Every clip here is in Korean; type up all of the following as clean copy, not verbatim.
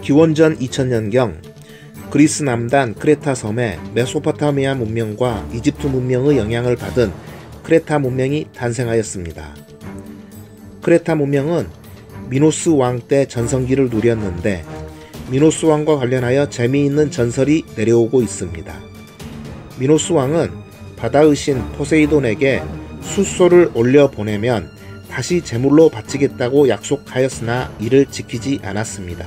기원전 2000년경 그리스 남단 크레타 섬에 메소포타미아 문명과 이집트 문명의 영향을 받은 크레타 문명이 탄생하였습니다. 크레타 문명은 미노스 왕 때 전성기를 누렸는데 미노스 왕과 관련하여 재미있는 전설이 내려오고 있습니다. 미노스 왕은 바다의 신 포세이돈에게 숫소를 올려보내면 다시 제물로 바치겠다고 약속하였으나 이를 지키지 않았습니다.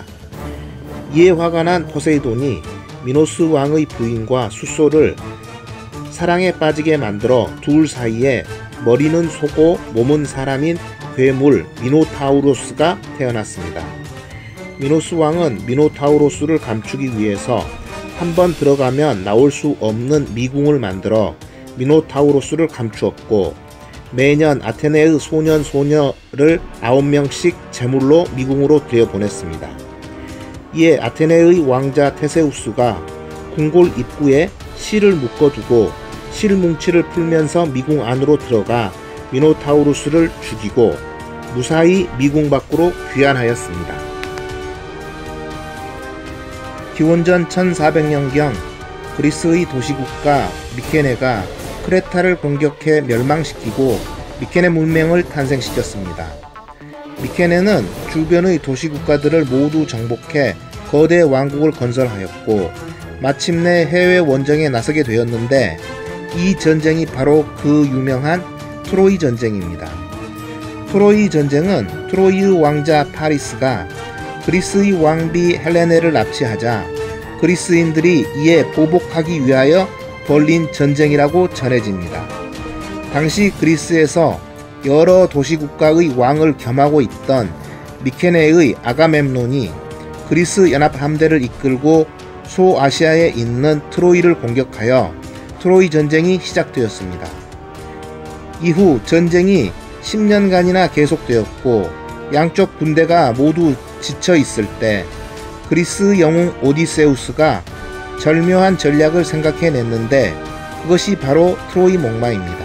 이에 화가 난 포세이돈이 미노스 왕의 부인과 숫소를 사랑에 빠지게 만들어 둘 사이에 머리는 소고 몸은 사람인 괴물 미노타우로스가 태어났습니다. 미노스 왕은 미노타우로스를 감추기 위해서 한번 들어가면 나올 수 없는 미궁을 만들어 미노타우로스를 감추었고, 매년 아테네의 소년 소녀를 9명씩 제물로 미궁으로 들여보냈습니다. 이에 아테네의 왕자 테세우스가 궁궐 입구에 실을 묶어두고 실 뭉치를 풀면서 미궁 안으로 들어가 미노타우로스를 죽이고 무사히 미궁 밖으로 귀환하였습니다. 기원전 1400년경 그리스의 도시국가 미케네가 크레타를 공격해 멸망시키고 미케네 문명을 탄생시켰습니다. 미케네는 주변의 도시국가들을 모두 정복해 거대 왕국을 건설하였고 마침내 해외 원정에 나서게 되었는데, 이 전쟁이 바로 그 유명한 트로이 전쟁입니다. 트로이 전쟁은 트로이의 왕자 파리스가 그리스의 왕비 헬레네를 납치하자 그리스인들이 이에 보복하기 위하여 벌린 전쟁이라고 전해집니다. 당시 그리스에서 여러 도시국가의 왕을 겸하고 있던 미케네의 아가멤논이 그리스 연합함대를 이끌고 소아시아에 있는 트로이를 공격하여 트로이 전쟁이 시작되었습니다. 이후 전쟁이 10년간이나 계속되었고 양쪽 군대가 모두 지쳐 있을 때 그리스 영웅 오디세우스가 절묘한 전략을 생각해냈는데, 그것이 바로 트로이 목마입니다.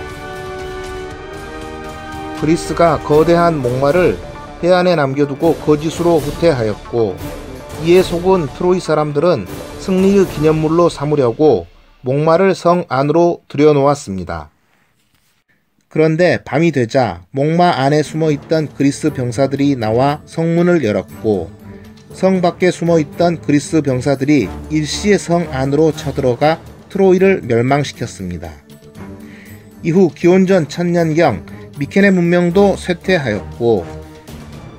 그리스가 거대한 목마를 해안에 남겨두고 거짓으로 후퇴하였고, 이에 속은 트로이 사람들은 승리의 기념물로 삼으려고 목마를 성 안으로 들여놓았습니다. 그런데 밤이 되자 목마 안에 숨어있던 그리스 병사들이 나와 성문을 열었고, 성 밖에 숨어있던 그리스 병사들이 일시에 성 안으로 쳐들어가 트로이를 멸망시켰습니다. 이후 기원전 1000년경 미케네 문명도 쇠퇴하였고,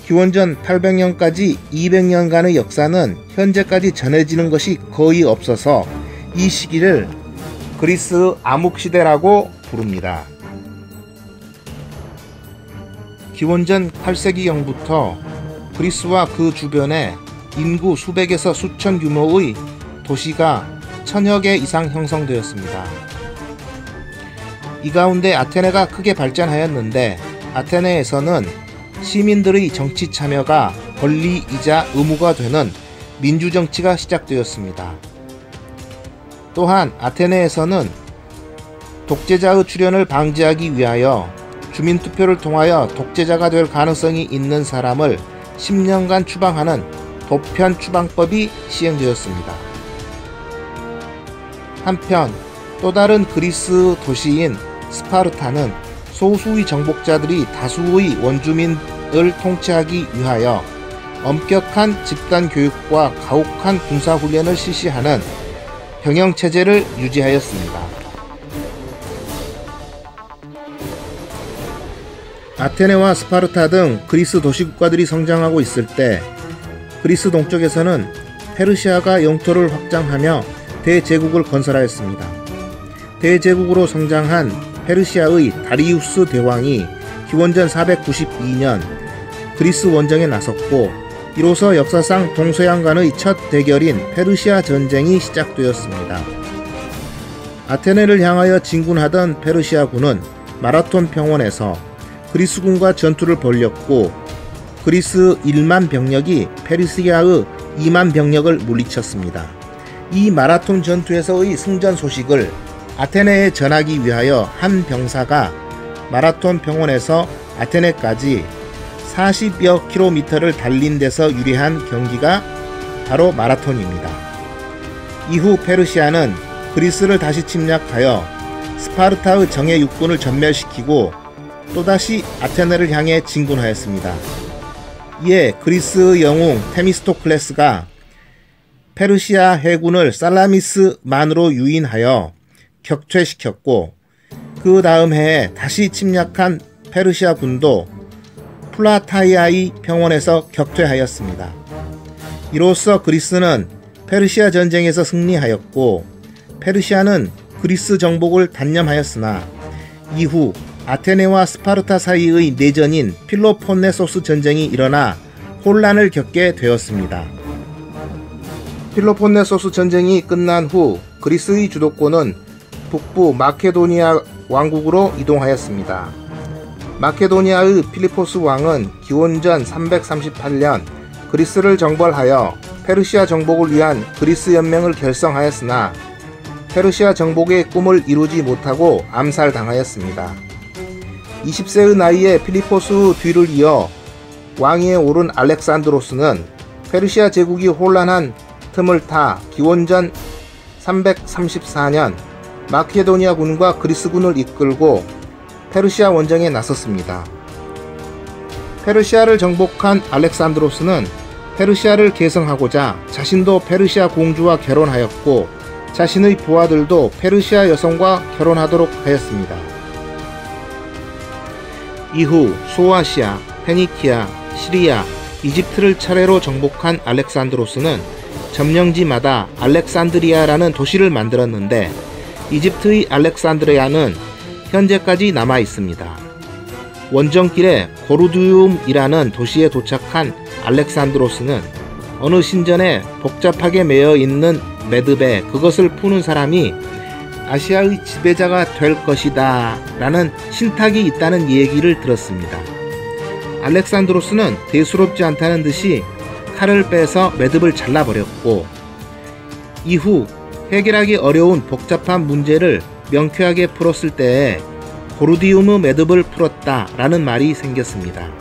기원전 800년까지 200년간의 역사는 현재까지 전해지는 것이 거의 없어서 이 시기를 그리스 암흑시대라고 부릅니다. 기원전 8세기경부터 그리스와 그 주변에 인구 수백에서 수천 규모의 도시가 1000여 개 이상 형성되었습니다. 이 가운데 아테네가 크게 발전하였는데, 아테네에서는 시민들의 정치 참여가 권리이자 의무가 되는 민주정치가 시작되었습니다. 또한 아테네에서는 독재자의 출현을 방지하기 위하여 주민투표를 통하여 독재자가 될 가능성이 있는 사람을 10년간 추방하는 보편 추방법이 시행되었습니다. 한편 또 다른 그리스 도시인 스파르타는 소수의 정복자들이 다수의 원주민을 통치하기 위하여 엄격한 집단 교육과 가혹한 군사훈련을 실시하는 병영체제를 유지하였습니다. 아테네와 스파르타 등 그리스 도시국가들이 성장하고 있을 때 그리스 동쪽에서는 페르시아가 영토를 확장하며 대제국을 건설하였습니다. 대제국으로 성장한 페르시아의 다리우스 대왕이 기원전 492년 그리스 원정에 나섰고, 이로써 역사상 동서양 간의 첫 대결인 페르시아 전쟁이 시작되었습니다. 아테네를 향하여 진군하던 페르시아군은 마라톤 평원에서 그리스군과 전투를 벌였고, 그리스 1만 병력이 페르시아의 2만 병력을 물리쳤습니다. 이 마라톤 전투에서의 승전 소식을 아테네에 전하기 위하여 한 병사가 마라톤 평원에서 아테네까지 40여 킬로미터를 달린 데서 유리한 경기가 바로 마라톤입니다. 이후 페르시아는 그리스를 다시 침략하여 스파르타의 정예 육군을 전멸시키고 또다시 아테네를 향해 진군하였습니다. 이에 그리스의 영웅 테미스토클레스가 페르시아 해군을 살라미스만으로 유인하여 격퇴시켰고, 그 다음 해에 다시 침략한 페르시아 군도 플라타이아의 평원에서 격퇴하였습니다. 이로써 그리스는 페르시아 전쟁에서 승리하였고, 페르시아는 그리스 정복을 단념하였으나 이후 아테네와 스파르타 사이의 내전인 필로폰네소스 전쟁이 일어나 혼란을 겪게 되었습니다. 필로폰네소스 전쟁이 끝난 후 그리스의 주도권은 북부 마케도니아 왕국으로 이동하였습니다. 마케도니아의 필리포스 왕은 기원전 338년 그리스를 정벌하여 페르시아 정복을 위한 그리스 연맹을 결성하였으나 페르시아 정복의 꿈을 이루지 못하고 암살당하였습니다. 20세의 나이에 필리포스 뒤를 이어 왕위에 오른 알렉산드로스는 페르시아 제국이 혼란한 틈을 타 기원전 334년 마케도니아 군과 그리스 군을 이끌고 페르시아 원정에 나섰습니다. 페르시아를 정복한 알렉산드로스는 페르시아를 계승하고자 자신도 페르시아 공주와 결혼하였고, 자신의 부하들도 페르시아 여성과 결혼하도록 하였습니다. 이후 소아시아, 페니키아, 시리아, 이집트를 차례로 정복한 알렉산드로스는 점령지마다 알렉산드리아라는 도시를 만들었는데, 이집트의 알렉산드리아는 현재까지 남아 있습니다. 원정길에 고르디움이라는 도시에 도착한 알렉산드로스는 어느 신전에 복잡하게 매여 있는 매듭에 그것을 푸는 사람이 아시아의 지배자가 될 것이다 라는 신탁이 있다는 얘기를 들었습니다. 알렉산드로스는 대수롭지 않다는 듯이 칼을 빼서 매듭을 잘라버렸고, 이후 해결하기 어려운 복잡한 문제를 명쾌하게 풀었을 때에 고르디움의 매듭을 풀었다 라는 말이 생겼습니다.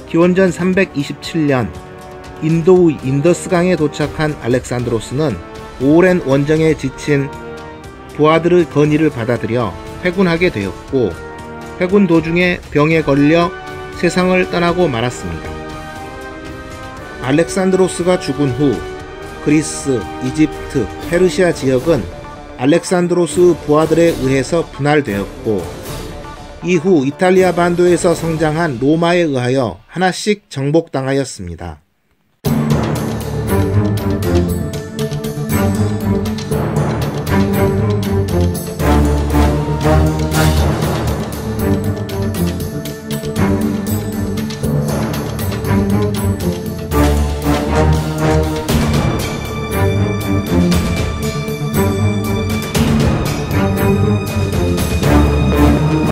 기원전 327년 인도의 인더스강에 도착한 알렉산드로스는 오랜 원정에 지친 부하들의 건의를 받아들여 회군하게 되었고, 회군 도중에 병에 걸려 세상을 떠나고 말았습니다. 알렉산드로스가 죽은 후 그리스, 이집트, 페르시아 지역은 알렉산드로스 부하들에 의해서 분할되었고, 이후 이탈리아 반도에서 성장한 로마에 의하여 하나씩 정복당하였습니다.